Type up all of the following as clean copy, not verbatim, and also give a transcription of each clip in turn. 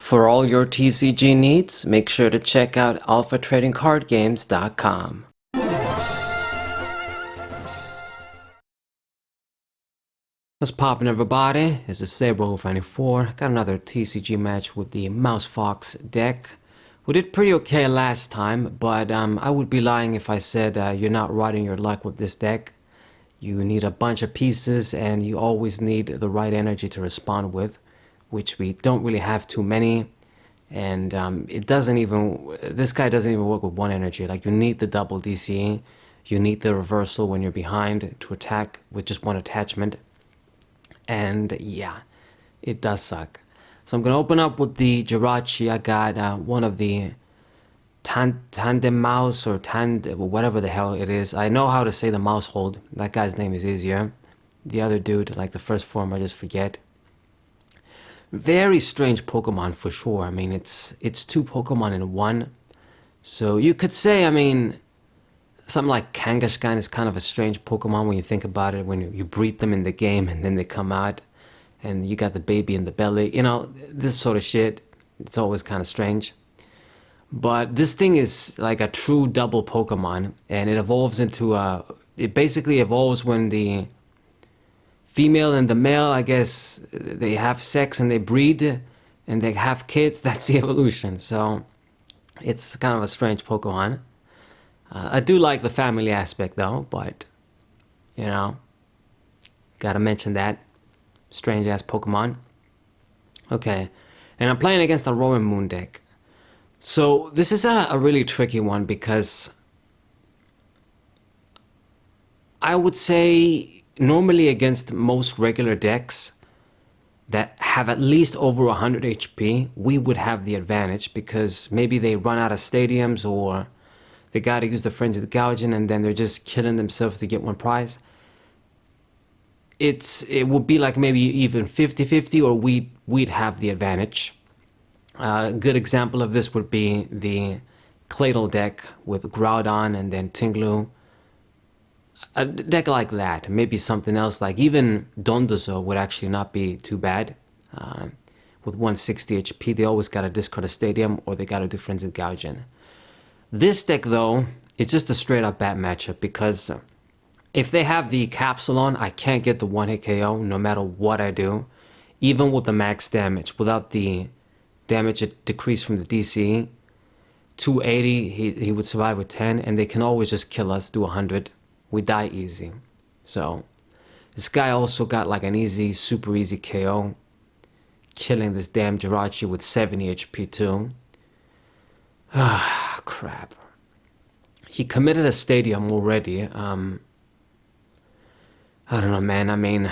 For all your TCG needs, make sure to check out alphatradingcardgames.com. What's poppin', everybody? It's a Saber94. Got another TCG match with the Maushold deck. We did pretty okay last time, but I would be lying if I said you're not riding your luck with this deck. You need a bunch of pieces, and you always need the right energy to respond with, which we don't really have too many. And this guy doesn't even work with one energy. Like, you need the double DC, you need the reversal when you're behind to attack with just one attachment. And yeah, it does suck. So I'm gonna open up with the Jirachi. I got one of the Tandem Mouse or whatever the hell it is. I know how to say the Maushold. That guy's name is easier. The other dude, like the first form, I just forget. Very strange Pokemon for sure. I mean, it's two Pokemon in one. So you could say, I mean, something like Kangaskhan is kind of a strange Pokemon when you think about it, when you breed them in the game and then they come out and you got the baby in the belly. You know, this sort of shit, it's always kind of strange. But this thing is like a true double Pokemon, and it evolves into it basically evolves when the female and the male, I guess, they have sex and they breed and they have kids. That's the evolution. So it's kind of a strange Pokemon. I do like the family aspect though, but you know, gotta mention that. Strange ass Pokemon. Okay, and I'm playing against a Roaring Moon deck. So this is a really tricky one because I would say normally against most regular decks that have at least over 100 HP, we would have the advantage because maybe they run out of stadiums or they gotta use the Frenzied Gouging and then they're just killing themselves to get one prize. It would be like maybe even 50-50, or we'd have the advantage. A good example of this would be the Cladle deck with Groudon and then Tinglu. A deck like that, maybe something else like even Dondozo would actually not be too bad. With 160 HP, they always gotta discard a stadium or they gotta do Frenzied Gouging. This deck though, it's just a straight up bad matchup because if they have the Capsule on, I can't get the one-hit KO no matter what I do. Even with the max damage, without the damage decrease from the DC, 280, he would survive with 10, and they can always just kill us, do 100. We die easy. So this guy also got like an easy, super easy KO, killing this damn Jirachi with 70 HP too. Ah, crap. He committed a stadium already. I don't know, man. I mean,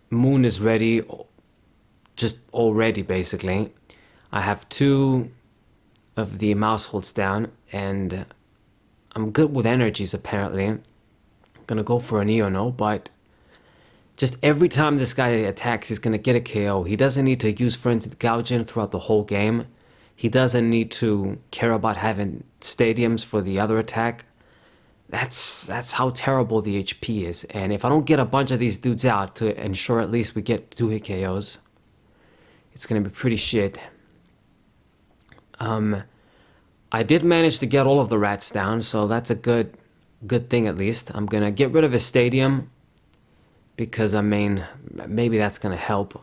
Moon is ready, just already, basically. I have two of the Mausholds down, and I'm good with energies, apparently. I'm gonna go for an Eono, but just every time this guy attacks, he's gonna get a KO. He doesn't need to use Frenzied Gouging throughout the whole game. He doesn't need to care about having stadiums for the other attack. That's how terrible the HP is. And if I don't get a bunch of these dudes out to ensure at least we get 2-hit KOs, it's gonna be pretty shit. I did manage to get all of the rats down, so that's a good thing at least. I'm gonna get rid of his stadium because I mean maybe that's gonna help.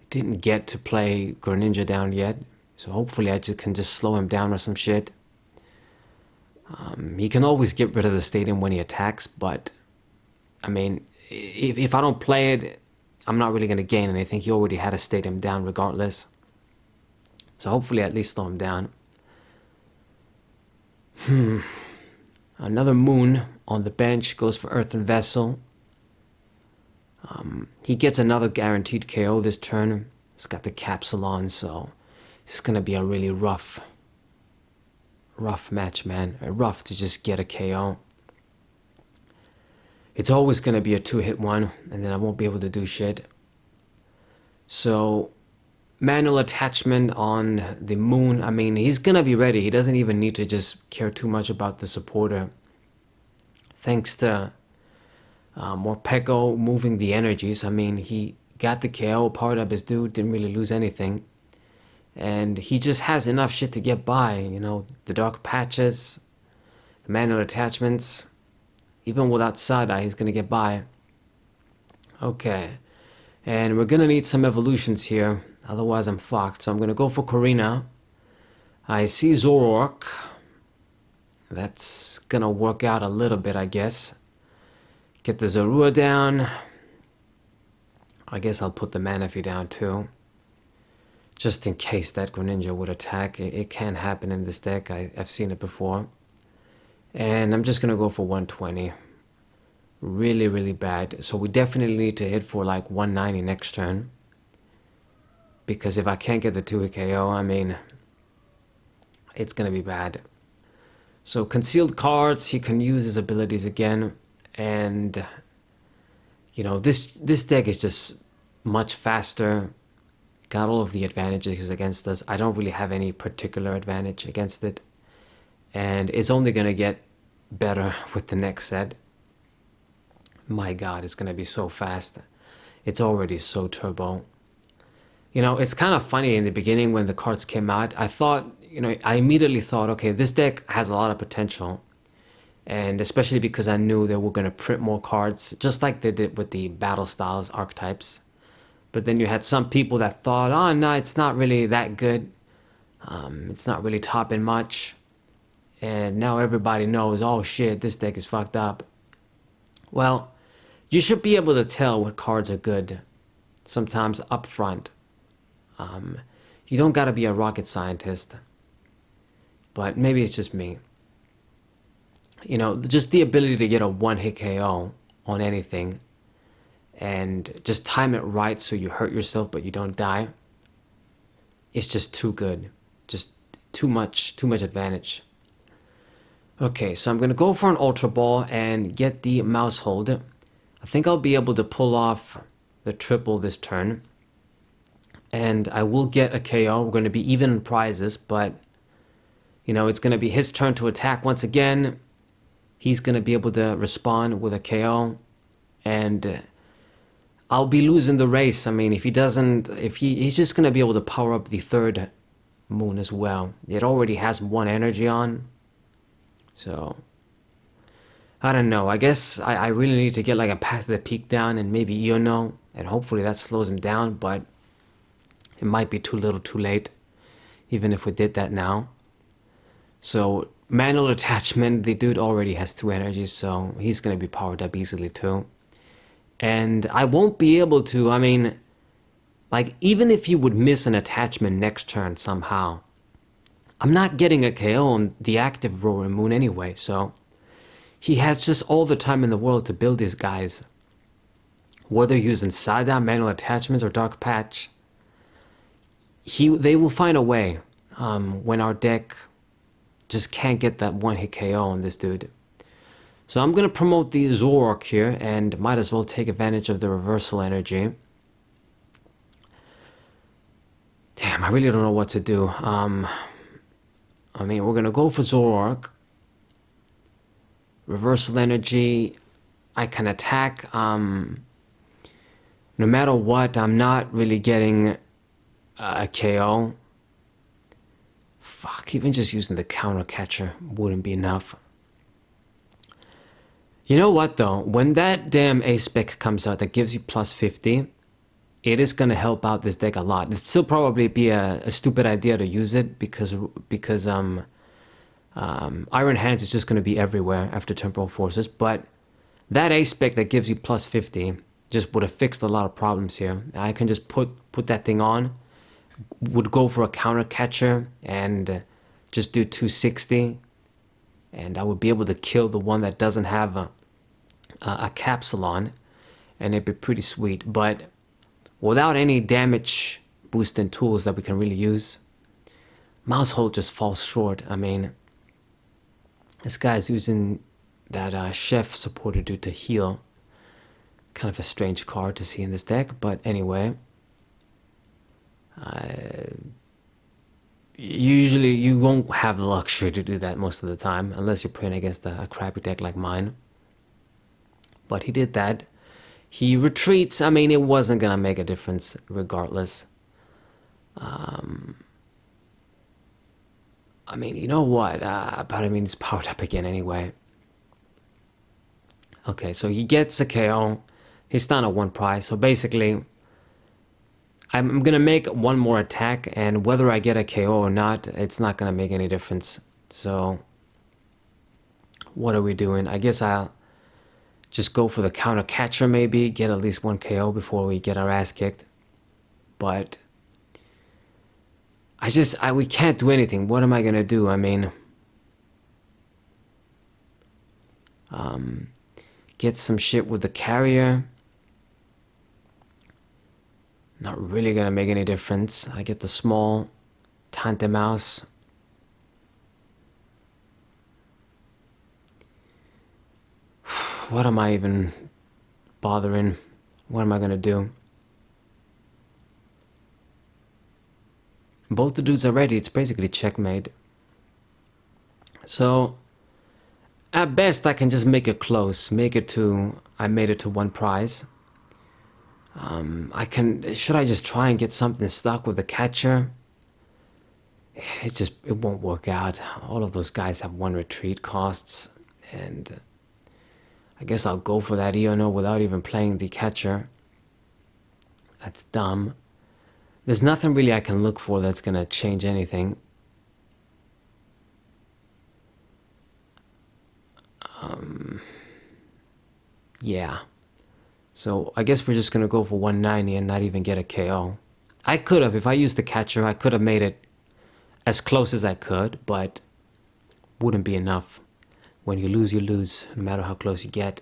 Didn't get to play Greninja down yet, so hopefully I can just slow him down or some shit. He can always get rid of the stadium when he attacks, but I mean, if I don't play it, I'm not really going to gain anything. He already had a stadium down regardless. So hopefully at least slow him down. Another Moon on the bench, goes for Earthen Vessel. He gets another guaranteed KO this turn. He's got the Capsule on, so it's going to be a really rough match, man. Rough to just get a KO. It's always gonna be a 2-hit one, and then I won't be able to do shit. So manual attachment on the Moon, I mean, he's gonna be ready. He doesn't even need to just care too much about the supporter. Thanks to Morpeko moving the energies, I mean, he got the KO, powered up his dude, didn't really lose anything. And he just has enough shit to get by, you know, the dark patches, the manual attachments. Even without Sada, he's gonna get by. Okay. And we're gonna need some evolutions here, otherwise I'm fucked. So I'm gonna go for Corina. I see Zoroark. That's gonna work out a little bit, I guess. Get the Zorua down. I guess I'll put the Manaphy down too. Just in case that Greninja would attack. It can happen in this deck. I've seen it before. And I'm just gonna go for 120. Really, really bad. So we definitely need to hit for like 190 next turn. Because if I can't get the 2-hit KO, I mean, it's gonna be bad. So concealed cards, he can use his abilities again. And, you know, this deck is just much faster. Got all of the advantages against us. I don't really have any particular advantage against it. And it's only gonna get better with the next set. My god, it's gonna be so fast. It's already so turbo. You know, it's kind of funny in the beginning when the cards came out. I thought, you know, I immediately thought, okay, this deck has a lot of potential. And especially because I knew they were going to print more cards, just like they did with the Battle Styles archetypes. But then you had some people that thought, oh, no, it's not really that good. It's not really topping much. And now everybody knows, oh shit, this deck is fucked up. Well, you should be able to tell what cards are good sometimes up front. You don't gotta be a rocket scientist, but maybe it's just me. You know, just the ability to get a 1-hit KO on anything and just time it right so you hurt yourself but you don't die. It's just too good. Just too much advantage. Okay, so I'm gonna go for an Ultra Ball and get the Maushold. I think I'll be able to pull off the triple this turn. And I will get a KO. We're going to be even in prizes, but, you know, it's going to be his turn to attack once again. He's going to be able to respond with a KO. And I'll be losing the race. I mean, if he doesn't, he's just going to be able to power up the third moon as well. It already has 1 energy on. So, I don't know. I guess I really need to get like a Path of the Peak down and maybe Iono. And hopefully that slows him down, but it might be too little too late, even if we did that now. So, manual attachment, the dude already has 2 energies, so he's going to be powered up easily too. And I won't be able to, I mean, like, even if you would miss an attachment next turn somehow, I'm not getting a KO on the active Roaring Moon anyway, so he has just all the time in the world to build these guys. Whether using Sada, manual attachments, or Dark Patch, they will find a way when our deck just can't get that 1-hit KO on this dude. So I'm going to promote the Zoroark here and might as well take advantage of the reversal energy. Damn, I really don't know what to do. I mean, we're going to go for Zoroark. Reversal energy, I can attack. No matter what, I'm not really getting a KO. Fuck, even just using the counter catcher wouldn't be enough. You know what though, when that damn A-Spec comes out that gives you plus 50, it is going to help out this deck a lot. It'd still probably be a stupid idea to use it because Iron Hands is just going to be everywhere after Temporal Forces, but that A-Spec that gives you plus 50 just would have fixed a lot of problems here. I can just put that thing on, would go for a counter catcher and just do 260, and I would be able to kill the one that doesn't have a capsule on, and it'd be pretty sweet. But without any damage boosting tools that we can really use, Maushold just falls short. I mean, this guy's using that Chef supporter dude to heal. Kind of a strange card to see in this deck, but anyway. Usually you won't have the luxury to do that most of the time, unless you're playing against a crappy deck like mine. But he did that. He retreats. I mean, it wasn't gonna make a difference regardless. I mean, you know what? But I mean, it's powered up again anyway. Okay, so he gets a KO. He's down at 1 prize. So basically, I'm gonna make one more attack, and whether I get a KO or not, it's not gonna make any difference. So, what are we doing? I guess I'll just go for the counter catcher, maybe get at least 1 KO before we get our ass kicked. But we can't do anything. What am I gonna do? I mean, get some shit with the carrier. Not really gonna make any difference. I get the small Tante Mouse. What am I even bothering? What am I gonna do? Both the dudes are ready. It's basically checkmate. So, at best, I can just make it close. I made it to 1 prize. Should I just try and get something stuck with the catcher? It won't work out. All of those guys have 1 retreat costs, and I guess I'll go for that Iono without even playing the catcher. That's dumb. There's nothing really I can look for that's gonna change anything. Yeah. So I guess we're just gonna go for 190 and not even get a KO. I could have, if I used the catcher, I could have made it as close as I could, but wouldn't be enough. When you lose, no matter how close you get.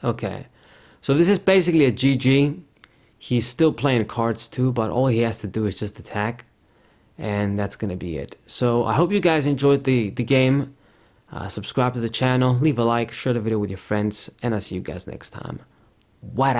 Okay, so this is basically a GG. He's still playing cards too, but all he has to do is just attack, and that's gonna be it. So I hope you guys enjoyed the game. Subscribe to the channel, leave a like, share the video with your friends, and I'll see you guys next time. What